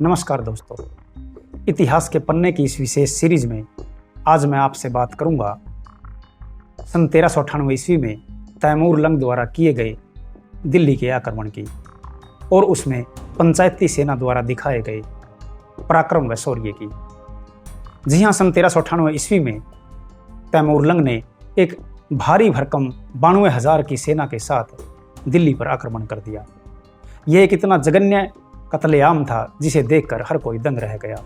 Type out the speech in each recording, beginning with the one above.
नमस्कार दोस्तों, इतिहास के पन्ने की इस विशेष सीरीज में आज मैं आपसे बात करूंगा सन 1398 ईस्वी में तैमूर लंग द्वारा किए गए दिल्ली के आक्रमण की और उसमें पंचायती सेना द्वारा दिखाए गए पराक्रम व शौर्य की। जी हाँ, सन 1398 ईस्वी में तैमूर लंग ने एक भारी भरकम 92,000 की सेना के साथ दिल्ली पर आक्रमण कर दिया। यह एक इतना जघन्य कत्लेआम था जिसे देखकर हर कोई दंग रह गया।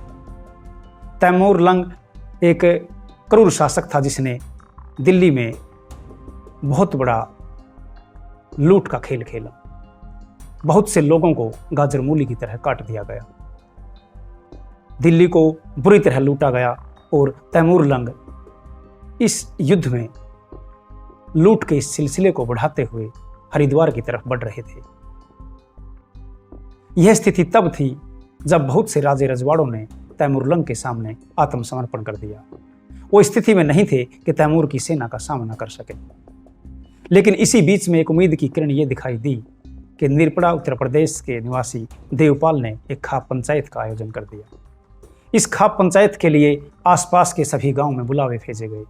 तैमूर लंग एक क्रूर शासक था जिसने दिल्ली में बहुत बड़ा लूट का खेल खेला। बहुत से लोगों को गाजर मूली की तरह काट दिया गया। दिल्ली को बुरी तरह लूटा गया और तैमूर लंग इस युद्ध में लूट के इस सिलसिले को बढ़ाते हुए हरिद्वार की तरफ बढ़ रहे थे। यह स्थिति तब थी जब बहुत से राजे रजवाड़ों ने तैमूर लंग के सामने आत्मसमर्पण कर दिया। वो स्थिति में नहीं थे कि तैमूर की सेना का सामना कर सके। लेकिन इसी बीच में एक उम्मीद की किरण ये दिखाई दी कि निरपड़ा उत्तर प्रदेश के निवासी देवपाल ने एक खाप पंचायत का आयोजन कर दिया। इस खाप पंचायत के लिए आसपास के सभी गांव में बुलावे भेजे गए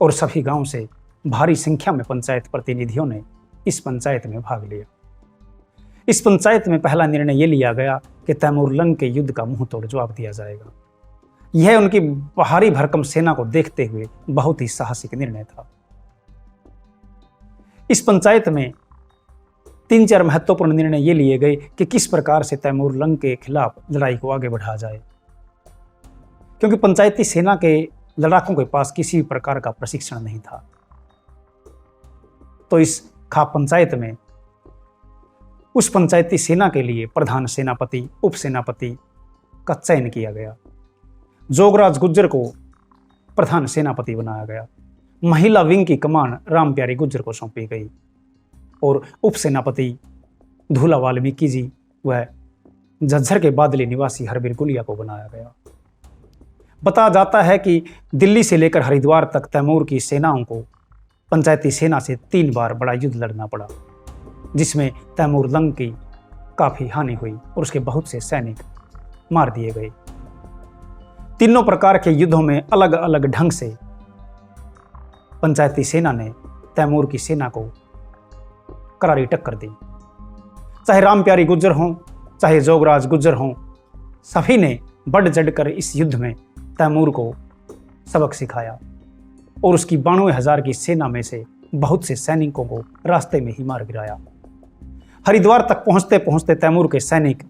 और सभी गांव से भारी संख्या में पंचायत प्रतिनिधियों ने इस पंचायत में भाग लिया। इस पंचायत में पहला निर्णय यह लिया गया कि तैमूर लंग के युद्ध का मुंह तोड़ जवाब दिया जाएगा। यह उनकी भारी भरकम सेना को देखते हुए बहुत ही साहसिक निर्णय था। इस पंचायत में 3-4 महत्वपूर्ण निर्णय ये लिए गए कि किस प्रकार से तैमूर लंग के खिलाफ लड़ाई को आगे बढ़ाया जाए, क्योंकि पंचायती सेना के लड़ाकों के पास किसी भी प्रकार का प्रशिक्षण नहीं था। तो इस खाप पंचायत में उस पंचायती सेना के लिए प्रधान सेनापति, उप सेनापति का चयन किया गया। जोगराज गुज्जर को प्रधान सेनापति बनाया गया। महिला विंग की कमान रामप्यारी गुज्जर को सौंपी गई और उप सेनापति धूला वाल्मीकि जी व झज्जर के बादली निवासी हरबीर गुलिया को बनाया गया। बताया जाता है कि दिल्ली से लेकर हरिद्वार तक तैमूर की सेनाओं को पंचायती सेना से 3 बार बड़ा युद्ध लड़ना पड़ा, जिसमें तैमूर लंग की काफी हानि हुई और उसके बहुत से सैनिक मार दिए गए। तीनों प्रकार के युद्धों में अलग अलग ढंग से पंचायती सेना ने तैमूर की सेना को करारी टक्कर दी। चाहे रामप्यारी गुज्जर हों, चाहे जोगराज गुज्जर हों, सभी ने बढ़ चढ़कर इस युद्ध में तैमूर को सबक सिखाया और उसकी 92,000 की सेना में से बहुत से सैनिकों को रास्ते में ही मार गिराया। हरिद्वार तक पहुंचते पहुंचते तैमूर के सैनिक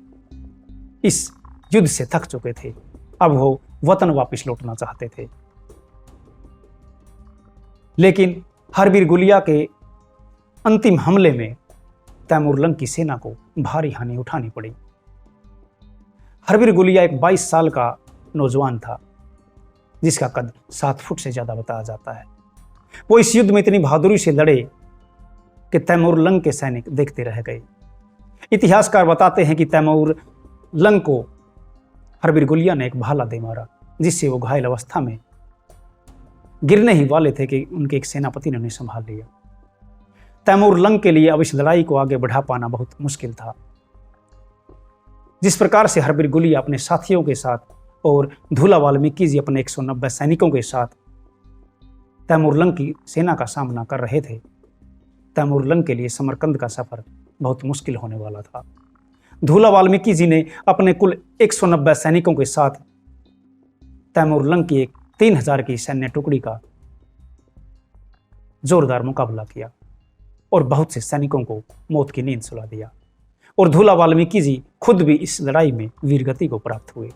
इस युद्ध से थक चुके थे। अब वो वतन वापस लौटना चाहते थे। लेकिन हरबीर गुलिया के अंतिम हमले में तैमूर लंग की सेना को भारी हानि उठानी पड़ी। हरबीर गुलिया एक 22 साल का नौजवान था जिसका कद 7 फुट से ज्यादा बताया जाता है। वो इस युद्ध में इतनी बहादुरी से लड़े कि तैमूर लंग के सैनिक देखते रह गए। इतिहासकार बताते हैं कि तैमूर लंग को हरबीर गुलिया ने एक भाला दे मारा, जिससे वो घायल अवस्था में गिरने ही वाले थे कि उनके एक सेनापति ने उन्हें संभाल लिया। तैमूर लंग के लिए अब इस लड़ाई को आगे बढ़ा पाना बहुत मुश्किल था। जिस प्रकार से हरबीर गुलिया अपने साथियों के साथ और धूला वाल्मीकि जी अपने 190 सैनिकों के साथ तैमूर लंग की सेना का सामना कर रहे थे, तैमूर लंग के लिए समरकंद का सफर बहुत मुश्किल होने वाला था। धूला वाल्मीकि जी ने अपने कुल 190 सैनिकों के साथ तैमूर लंग की एक 3,000 की सैन्य टुकड़ी का जोरदार मुकाबला किया और बहुत से सैनिकों को मौत की नींद सुला दिया। और धूला वाल्मीकि जी खुद भी इस लड़ाई में वीरगति को प्राप्त हुए।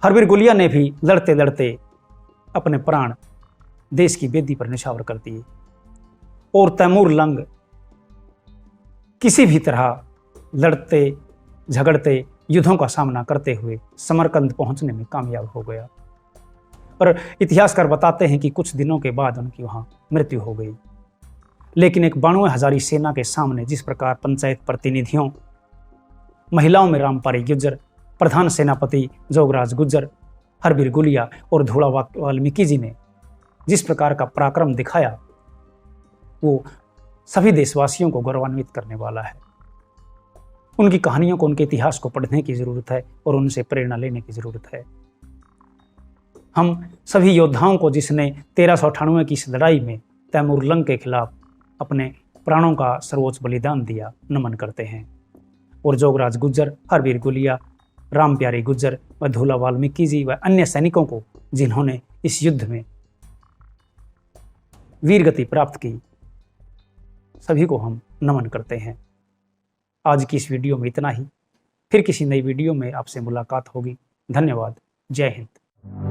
हरबीर गुलिया ने भी लड़ते लड़ते अपने प्राण देश की बेदी पर निछावर कर दिए और तैमूर लंग किसी भी तरह लड़ते झगड़ते युद्धों का सामना करते हुए समरकंद पहुंचने में कामयाब हो गया। और इतिहासकार बताते हैं कि कुछ दिनों के बाद उनकी वहां मृत्यु हो गई। लेकिन एक 92,000 सेना के सामने जिस प्रकार पंचायत प्रतिनिधियों, महिलाओं में रामप्यारी गुज्जर, प्रधान सेनापति जोगराज गुज्जर, हरबीर गुलिया और धूला वाल्मीकि जी ने जिस प्रकार का पराक्रम दिखाया, वो सभी देशवासियों को गौरवान्वित करने वाला है। उनकी कहानियों को, उनके इतिहास को पढ़ने की ज़रूरत है और उनसे प्रेरणा लेने की ज़रूरत है। हम सभी योद्धाओं को, जिसने 1398 की इस लड़ाई में तैमूर लंग के खिलाफ अपने प्राणों का सर्वोच्च बलिदान दिया, नमन करते हैं। और जोगराज गुज्जर, हरवीर गुलिया, राम प्यारे गुज्जर व धूला वाल्मीकि जी व अन्य सैनिकों को, जिन्होंने इस युद्ध में वीरगति प्राप्त की, सभी को हम नमन करते हैं। आज की इस वीडियो में इतना ही। फिर किसी नई वीडियो में आपसे मुलाकात होगी। धन्यवाद। जय हिंद।